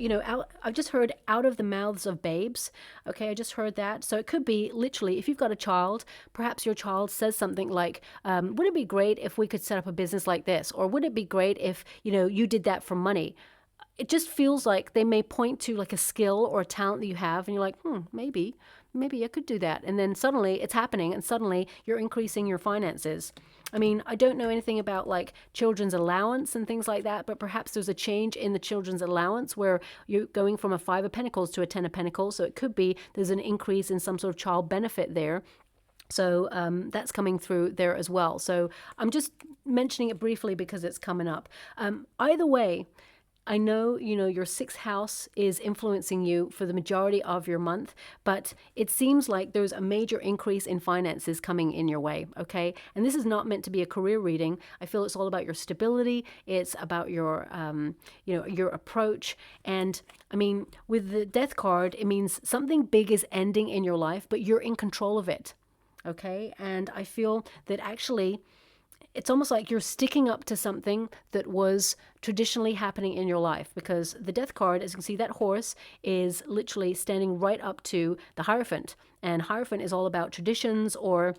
I've just heard out of the mouths of babes. Okay, I just heard that. So it could be literally, if you've got a child, perhaps your child says something like, would it be great if we could set up a business like this? Or would it be great if, you did that for money? It just feels like they may point to like a skill or a talent that you have, and you're like, maybe I could do that. And then suddenly it's happening, and suddenly you're increasing your finances. I mean, I don't know anything about like children's allowance and things like that, but perhaps there's a change in the children's allowance where you're going from a Five of Pentacles to a Ten of Pentacles. So it could be there's an increase in some sort of child benefit there. So that's coming through there as well. So I'm just mentioning it briefly because it's coming up. Either way, I know, your sixth house is influencing you for the majority of your month, but it seems like there's a major increase in finances coming in your way, okay? And this is not meant to be a career reading. I feel it's all about your stability. It's about your, your approach. And I mean, with the Death card, it means something big is ending in your life, but you're in control of it, okay? And I feel that actually... it's almost like you're sticking up to something that was traditionally happening in your life, because the Death card, as you can see, that horse is literally standing right up to the Hierophant. And Hierophant is all about traditions, or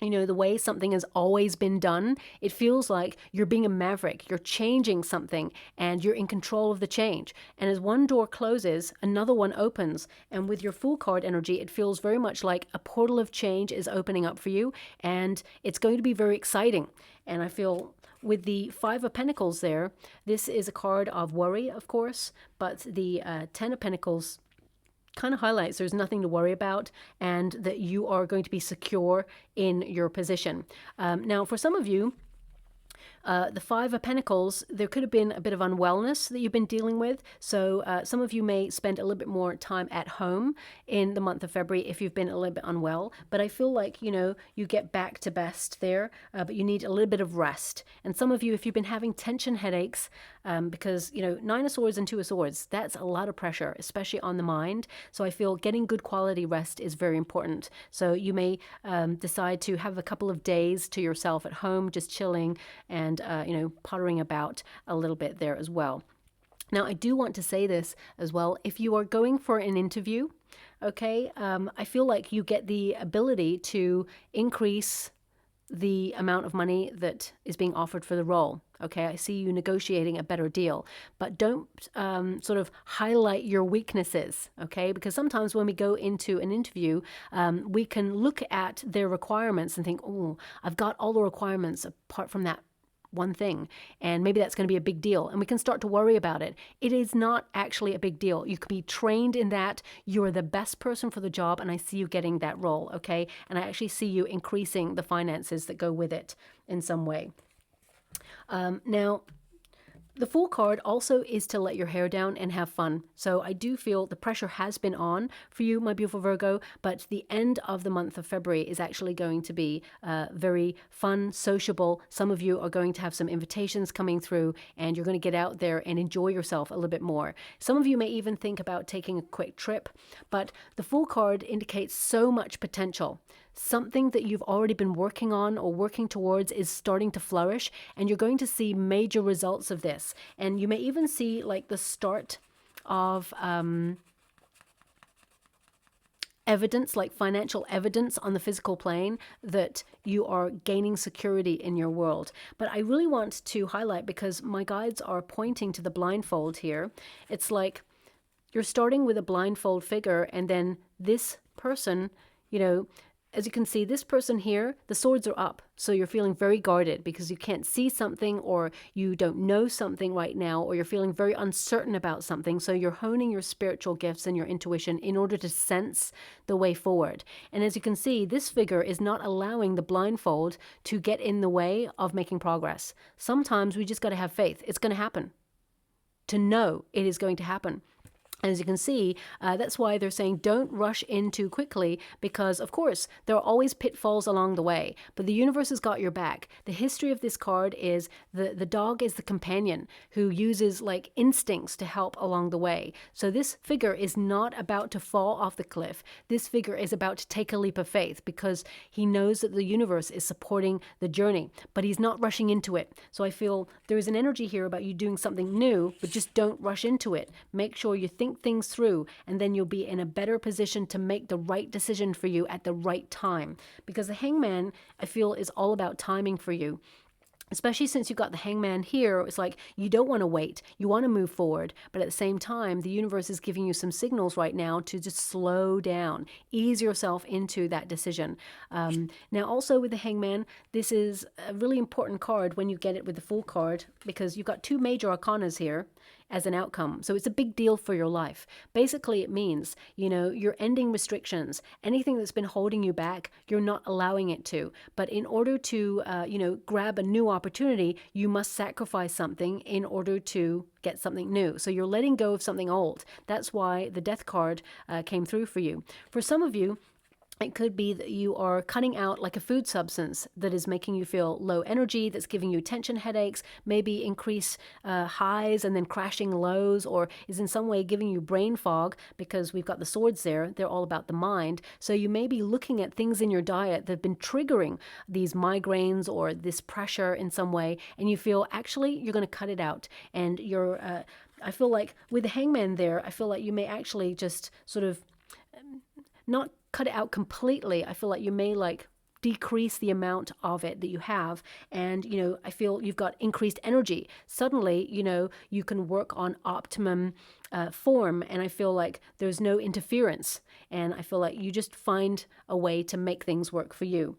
the way something has always been done. It feels like you're being a maverick, you're changing something, and you're in control of the change. And as one door closes, another one opens. And with your Fool card energy, it feels very much like a portal of change is opening up for you, and it's going to be very exciting. And I feel with the Five of Pentacles there, this is a card of worry, of course, but the Ten of Pentacles kind of highlights there's nothing to worry about, and that you are going to be secure in your position. Now, for some of you, the Five of Pentacles, there could have been a bit of unwellness that you've been dealing with. So some of you may spend a little bit more time at home in the month of February if you've been a little bit unwell. But I feel like, you get back to best there, but you need a little bit of rest. And some of you, if you've been having tension headaches, because, Nine of Swords and Two of Swords, that's a lot of pressure, especially on the mind. So I feel getting good quality rest is very important. So you may decide to have a couple of days to yourself at home, just chilling and, pottering about a little bit there as well. Now, I do want to say this as well. If you are going for an interview, okay, I feel like you get the ability to increase the amount of money that is being offered for the role. Okay, I see you negotiating a better deal, but don't sort of highlight your weaknesses, okay? Because sometimes when we go into an interview, we can look at their requirements and think, oh, I've got all the requirements apart from that one thing, and maybe that's going to be a big deal, and we can start to worry about it. It is not actually a big deal. You can be trained in that. You're the best person for the job, and I see you getting that role, okay? And I actually see you increasing the finances that go with it in some way. Now, the Fool card also is to let your hair down and have fun. So I do feel the pressure has been on for you, my beautiful Virgo, but the end of the month of February is actually going to be very fun, sociable. Some of you are going to have some invitations coming through, and you're going to get out there and enjoy yourself a little bit more. Some of you may even think about taking a quick trip, but the Fool card indicates so much potential. Something that you've already been working on or working towards is starting to flourish, and you're going to see major results of this. And you may even see like the start of evidence, like financial evidence on the physical plane, that you are gaining security in your world. But I really want to highlight, because my guides are pointing to the blindfold here. It's like you're starting with a blindfold figure, and then this person, as you can see, this person here, the swords are up. So you're feeling very guarded because you can't see something, or you don't know something right now, or you're feeling very uncertain about something. So you're honing your spiritual gifts and your intuition in order to sense the way forward. And as you can see, this figure is not allowing the blindfold to get in the way of making progress. Sometimes we just got to have faith. It's going to happen. To know it is going to happen. As you can see, that's why they're saying don't rush in too quickly, because, of course, there are always pitfalls along the way, but the universe has got your back. The history of this card is the dog is the companion who uses like instincts to help along the way. So this figure is not about to fall off the cliff. This figure is about to take a leap of faith, because he knows that the universe is supporting the journey, but he's not rushing into it. So I feel there is an energy here about you doing something new, but just don't rush into it. Make sure you think things through, and then you'll be in a better position to make the right decision for you at the right time. Because the Hangman, I feel, is all about timing for you. Especially since you've got the Hangman here, it's like you don't want to wait. You want to move forward. But at the same time, the universe is giving you some signals right now to just slow down. Ease yourself into that decision. Now, also with the Hangman, this is a really important card when you get it with the Fool card, because you've got two major arcanas here as an outcome. So it's a big deal for your life. Basically, it means, you're ending restrictions. Anything that's been holding you back, you're not allowing it to. But in order to, grab a new opportunity, you must sacrifice something in order to get something new. So you're letting go of something old. That's why the Death card came through for you. For some of you, It could be that you are cutting out like a food substance that is making you feel low energy, that's giving you tension headaches, maybe increase highs and then crashing lows, or is in some way giving you brain fog, because we've got the swords there. They're all about the mind. So you may be looking at things in your diet that have been triggering these migraines or this pressure in some way, and you feel actually you're going to cut it out. And I feel like with the Hangman there, I feel like you may actually just sort of not cut it out completely. I feel like you may like decrease the amount of it that you have, and I feel you've got increased energy. Suddenly you can work on optimum form, and I feel like there's no interference, and I feel like you just find a way to make things work for you.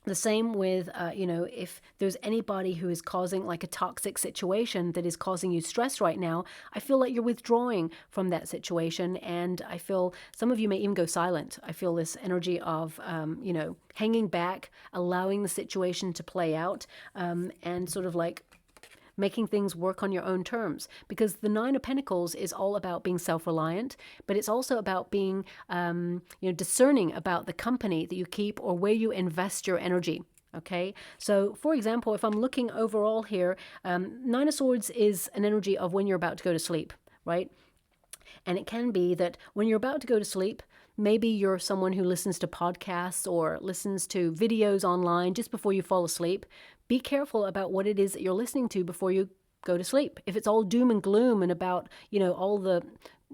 The same with, if there's anybody who is causing like a toxic situation that is causing you stress right now, I feel like you're withdrawing from that situation. And I feel some of you may even go silent. I feel this energy of, hanging back, allowing the situation to play out, and sort of like making things work on your own terms, because the Nine of Pentacles is all about being self-reliant, but it's also about being discerning about the company that you keep or where you invest your energy. Okay, so for example, if I'm looking overall here, Nine of Swords is an energy of when you're about to go to sleep, right? And it can be that when you're about to go to sleep, maybe you're someone who listens to podcasts or listens to videos online just before you fall asleep. Be careful about what it is that you're listening to before you go to sleep. If it's all doom and gloom and about, all the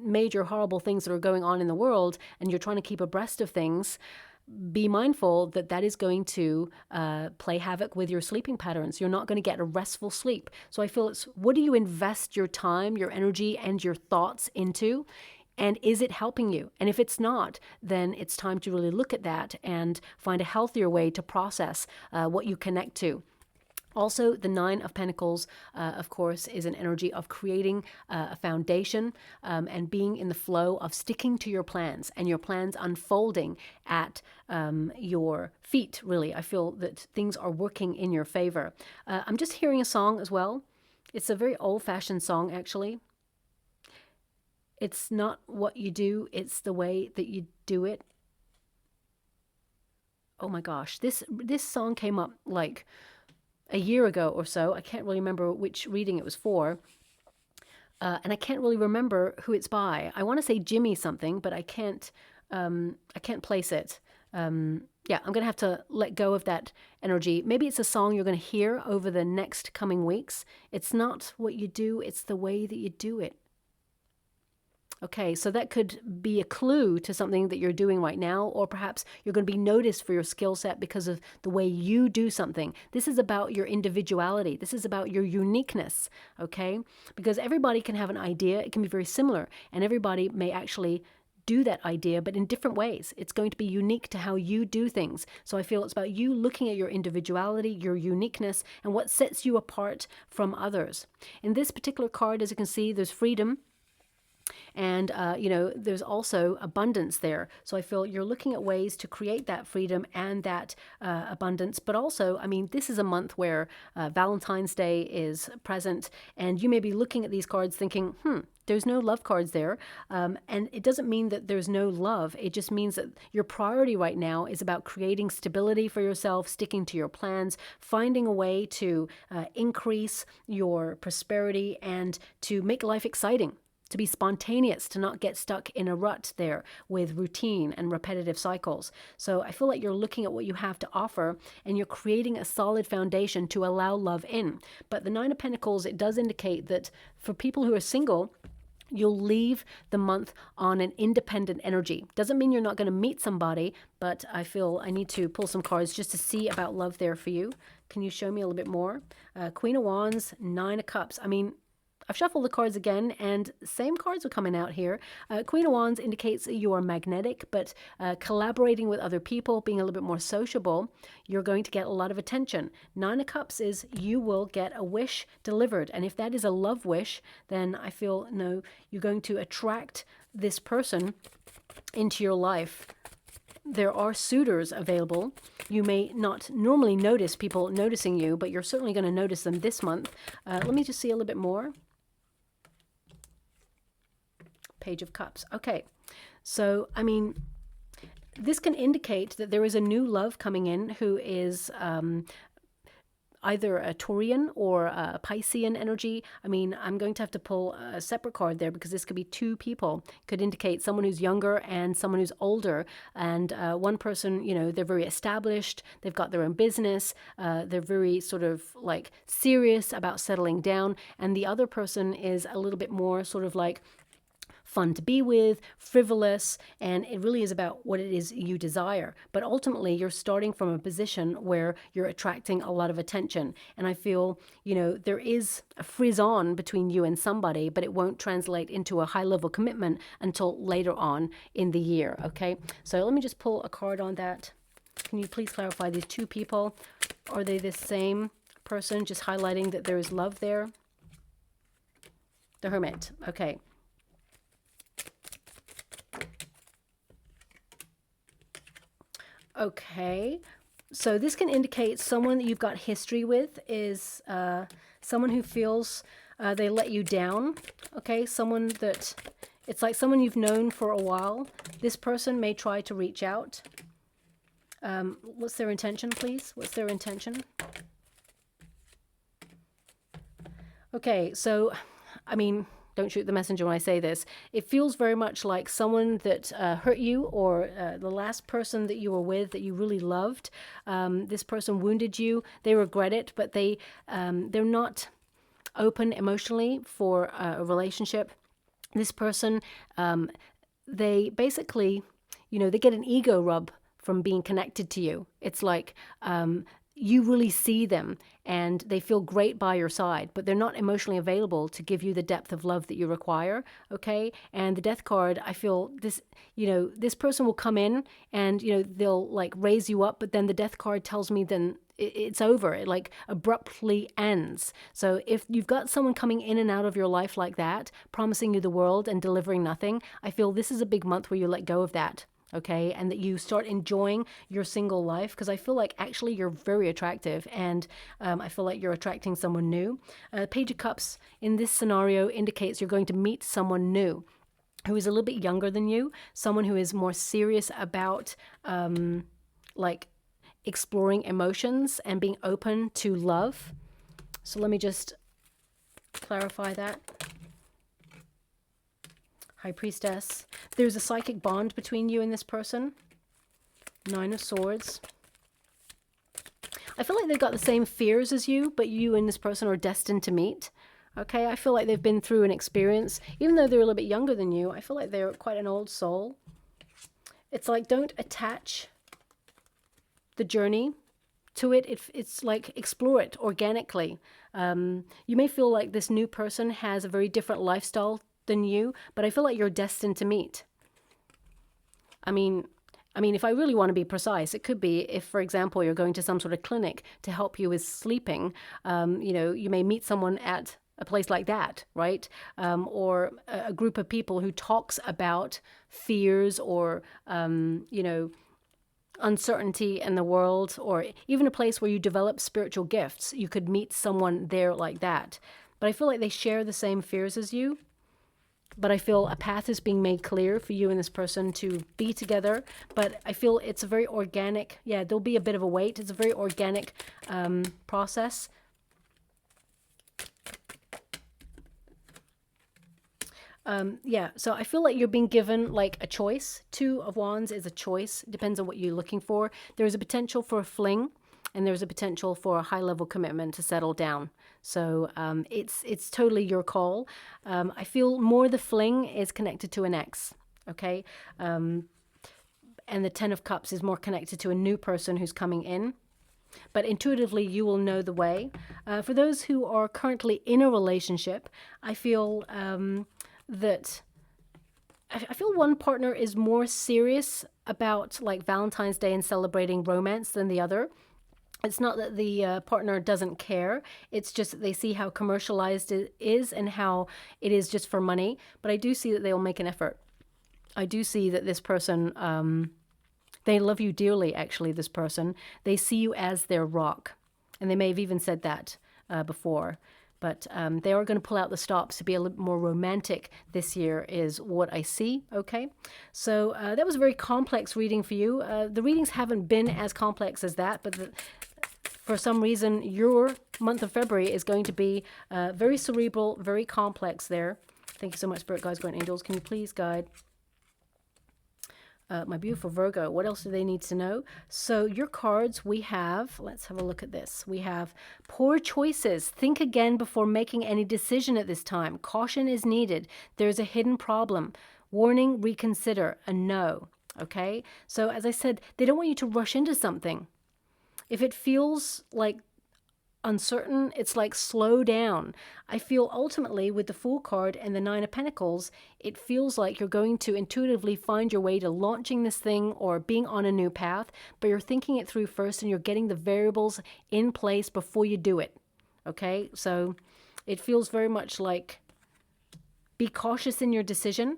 major horrible things that are going on in the world, and you're trying to keep abreast of things, be mindful that that is going to play havoc with your sleeping patterns. You're not going to get a restful sleep. So I feel it's, what do you invest your time, your energy, and your thoughts into? And is it helping you? And if it's not, then it's time to really look at that and find a healthier way to process what you connect to. Also, the Nine of Pentacles, of course, is an energy of creating a foundation and being in the flow of sticking to your plans and your plans unfolding at your feet, really. I feel that things are working in your favor. I'm just hearing a song as well. It's a very old-fashioned song, actually. It's not what you do, it's the way that you do it. Oh my gosh, this song came up like a year ago or so. I can't really remember which reading it was for. And I can't really remember who it's by. I want to say Jimmy something, but I can't place it. Yeah, I'm going to have to let go of that energy. Maybe it's a song you're going to hear over the next coming weeks. It's not what you do, it's the way that you do it. Okay, so that could be a clue to something that you're doing right now, or perhaps you're going to be noticed for your skill set because of the way you do something. This is about your individuality. This is about your uniqueness, okay? Because everybody can have an idea. It can be very similar, and everybody may actually do that idea, but in different ways. It's going to be unique to how you do things. So I feel it's about you looking at your individuality, your uniqueness, and what sets you apart from others. In this particular card, as you can see, there's freedom. And, there's also abundance there. So I feel you're looking at ways to create that freedom and that abundance. But also, I mean, this is a month where Valentine's Day is present. And you may be looking at these cards thinking, there's no love cards there. And it doesn't mean that there's no love. It just means that your priority right now is about creating stability for yourself, sticking to your plans, finding a way to increase your prosperity and to make life exciting, to be spontaneous, to not get stuck in a rut there with routine and repetitive cycles. So I feel like you're looking at what you have to offer and you're creating a solid foundation to allow love in. But the Nine of Pentacles, it does indicate that for people who are single, you'll leave the month on an independent energy. Doesn't mean you're not going to meet somebody, but I feel I need to pull some cards just to see about love there for you. Can you show me a little bit more? Queen of Wands, Nine of Cups. I mean, I've shuffled the cards again, and same cards are coming out here. Queen of Wands indicates that you are magnetic, but collaborating with other people, being a little bit more sociable, you're going to get a lot of attention. Nine of Cups is you will get a wish delivered, and if that is a love wish, then I feel, no, you're going to attract this person into your life. There are suitors available. You may not normally notice people noticing you, but you're certainly going to notice them this month. Let me just see a little bit more. Page of Cups. Okay, so I mean, this can indicate that there is a new love coming in who is either a Taurian or a Piscean energy. I mean, I'm going to have to pull a separate card there because this could be two people. Could indicate someone who's younger and someone who's older. And one person, you know, they're very established. They've got their own business. They're very sort of like serious about settling down. And the other person is a little bit more sort of like fun to be with, frivolous, and it really is about what it is you desire. But ultimately, you're starting from a position where you're attracting a lot of attention. And I feel, you know, there is a frizz-on between you and somebody, but it won't translate into a high-level commitment until later on in the year, okay? So let me just pull a card on that. Can you please clarify these two people? Are they the same person, just highlighting that there is love there? The Hermit, okay. Okay, so this can indicate someone that you've got history with is someone who feels they let you down. Okay, someone that, it's like someone you've known for a while. This person may try to reach out. What's their intention, please? What's their intention? Okay, so, I mean, don't shoot the messenger when I say this. It feels very much like someone that hurt you, or the last person that you were with that you really loved. This person wounded you. They regret it, but they're not open emotionally for a relationship. This person, they basically, you know, they get an ego rub from being connected to you. It's like you really see them and they feel great by your side, but they're not emotionally available to give you the depth of love that you require, okay? And the Death card, I feel this, you know, this person will come in and, you know, they'll like raise you up, but then the Death card tells me then it's over. It like abruptly ends. So if you've got someone coming in and out of your life like that, promising you the world and delivering nothing, I feel this is a big month where you let go of that. Okay, and that you start enjoying your single life, because I feel like actually you're very attractive, and I feel like you're attracting someone new. Page of Cups in this scenario indicates you're going to meet someone new who is a little bit younger than you, someone who is more serious about like exploring emotions and being open to love. So let me just clarify that. High Priestess. There's a psychic bond between you and this person. Nine of Swords. I feel like they've got the same fears as you, but you and this person are destined to meet. Okay, I feel like they've been through an experience. Even though they're a little bit younger than you, I feel like they're quite an old soul. It's like, don't attach the journey to it. It's like, explore it organically. You may feel like this new person has a very different lifestyle than you, but I feel like you're destined to meet. I mean, if I really want to be precise, it could be if, for example, you're going to some sort of clinic to help you with sleeping. You know, you may meet someone at a place like that, right? Or a group of people who talks about fears or, you know, uncertainty in the world, or even a place where you develop spiritual gifts. You could meet someone there like that. But I feel like they share the same fears as you. But I feel a path is being made clear for you and this person to be together. But I feel it's a very organic, yeah, there'll be a bit of a wait. It's a very organic process. Yeah, so I feel like you're being given like a choice. Two of Wands is a choice. Depends on what you're looking for. There is a potential for a fling, and there's a potential for a high-level commitment to settle down. So it's totally your call. I feel more the fling is connected to an ex, okay? And the Ten of Cups is more connected to a new person who's coming in. But intuitively, you will know the way. For those who are currently in a relationship, I feel that... I feel one partner is more serious about like Valentine's Day and celebrating romance than the other. It's not that the partner doesn't care. It's just that they see how commercialized it is and how it is just for money. But I do see that they will make an effort. I do see that this person, they love you dearly, actually, this person. They see you as their rock. And they may have even said that before. But they are going to pull out the stops to be a little more romantic this year is what I see, okay? So that was a very complex reading for you. The readings haven't been as complex as that, but for some reason, your month of February is going to be very cerebral, very complex there. Thank you so much, Spirit Guides, Guardian Angels. Can you please guide my beautiful Virgo? What else do they need to know? So your cards, we have, let's have a look at this. We have poor choices. Think again before making any decision at this time. Caution is needed. There's a hidden problem. Warning, reconsider. A no. Okay? So as I said, they don't want you to rush into something. If it feels like uncertain, it's like slow down. I feel ultimately with the Fool card and the Nine of Pentacles, it feels like you're going to intuitively find your way to launching this thing or being on a new path, but you're thinking it through first and you're getting the variables in place before you do it. Okay, so it feels very much like be cautious in your decision.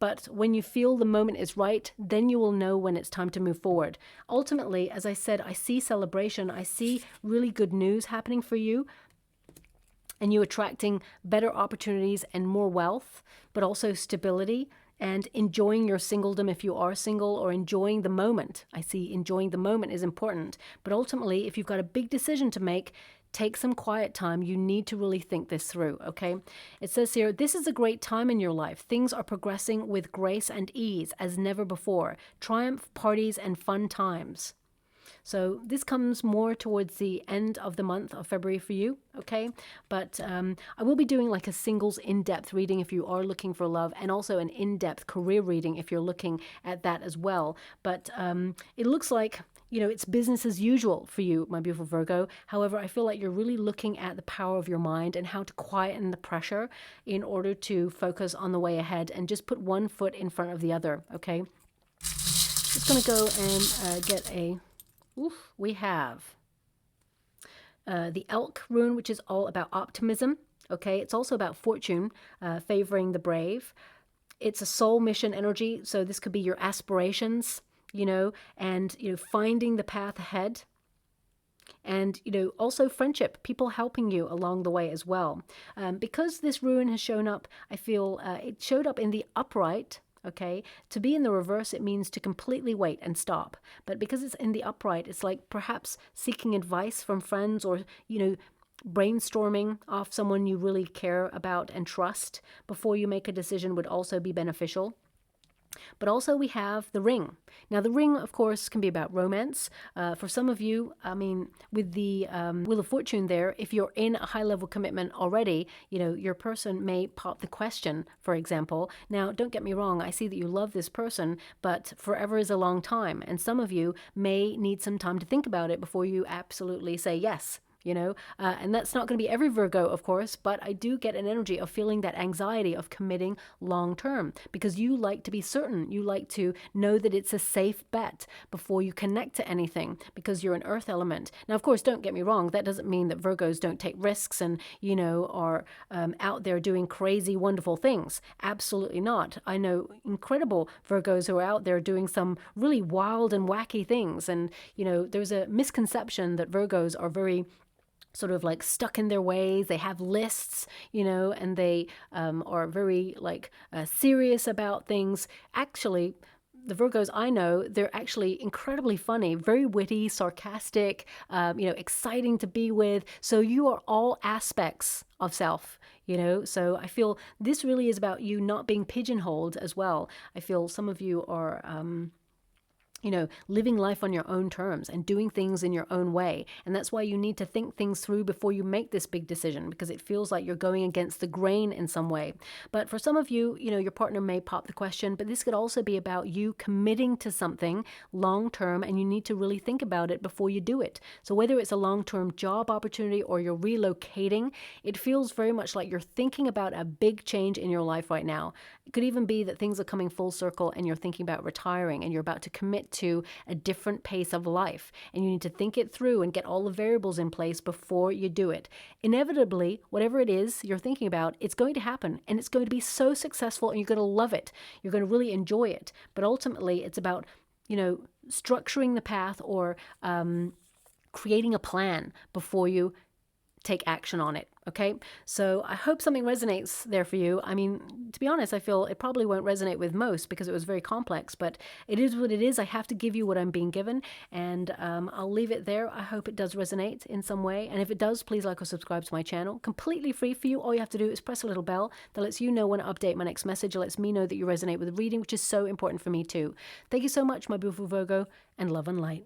But when you feel the moment is right, then you will know when it's time to move forward. Ultimately, as I said, I see celebration. I see really good news happening for you and you attracting better opportunities and more wealth, but also stability and enjoying your singledom if you are single, or enjoying the moment. I see enjoying the moment is important. But ultimately, if you've got a big decision to make, take some quiet time. You need to really think this through, okay? It says here, this is a great time in your life. Things are progressing with grace and ease as never before. Triumph, parties, and fun times. So this comes more towards the end of the month of February for you, okay? But I will be doing like a singles in-depth reading if you are looking for love, and also an in-depth career reading if you're looking at that as well. But it looks like, you know, it's business as usual for you, my beautiful Virgo. However, I feel like you're really looking at the power of your mind and how to quieten the pressure in order to focus on the way ahead and just put one foot in front of the other, okay? Just going to go and get a... Oof, we have the Elk rune, which is all about optimism, okay? It's also about fortune, favoring the brave. It's a soul mission energy, so this could be your aspirations, you know, and, you know, finding the path ahead. And, you know, also friendship, people helping you along the way as well. Because this rune has shown up, I feel it showed up in the upright. Okay, to be in the reverse, it means to completely wait and stop. But because it's in the upright, it's like perhaps seeking advice from friends, or, you know, brainstorming off someone you really care about and trust before you make a decision would also be beneficial. But also we have the ring. Now the ring, of course, can be about romance. For some of you, I mean, with the Wheel of Fortune there, if you're in a high-level commitment already, you know, your person may pop the question, for example. Now, don't get me wrong, I see that you love this person, but forever is a long time. And some of you may need some time to think about it before you absolutely say yes. You know, and that's not going to be every Virgo, of course, but I do get an energy of feeling that anxiety of committing long term, because you like to be certain. You like to know that it's a safe bet before you connect to anything, because you're an earth element. Now, of course, don't get me wrong. That doesn't mean that Virgos don't take risks and, you know, are out there doing crazy, wonderful things. Absolutely not. I know incredible Virgos who are out there doing some really wild and wacky things. And, you know, there's a misconception that Virgos are very sort of like stuck in their ways. They have lists, you know, and they are very like serious about things. Actually, the Virgos I know, they're actually incredibly funny, very witty, sarcastic, you know, exciting to be with. So you are all aspects of self, you know. So I feel this really is about you not being pigeonholed as well. I feel some of you are you know, living life on your own terms and doing things in your own way. And that's why you need to think things through before you make this big decision, because it feels like you're going against the grain in some way. But for some of you, you know, your partner may pop the question, but this could also be about you committing to something long term, and you need to really think about it before you do it. So whether it's a long-term job opportunity or you're relocating, it feels very much like you're thinking about a big change in your life right now. It could even be that things are coming full circle and you're thinking about retiring and you're about to commit to a different pace of life, and you need to think it through and get all the variables in place before you do it. Inevitably, whatever it is you're thinking about, it's going to happen, and it's going to be so successful, and you're going to love it. You're going to really enjoy it. But ultimately, it's about, you know, structuring the path, or creating a plan before you take action on it. Okay, so I hope something resonates there for you. I mean, to be honest, I feel it probably won't resonate with most because it was very complex, but it is what it is. I have to give you what I'm being given, and I'll leave it there. I hope it does resonate in some way, and if it does, please like or subscribe to my channel. Completely free for you. All you have to do is press a little bell that lets you know when I update my next message. It lets me know that you resonate with the reading, which is so important for me too. Thank you so much, my beautiful Virgo, and love and light.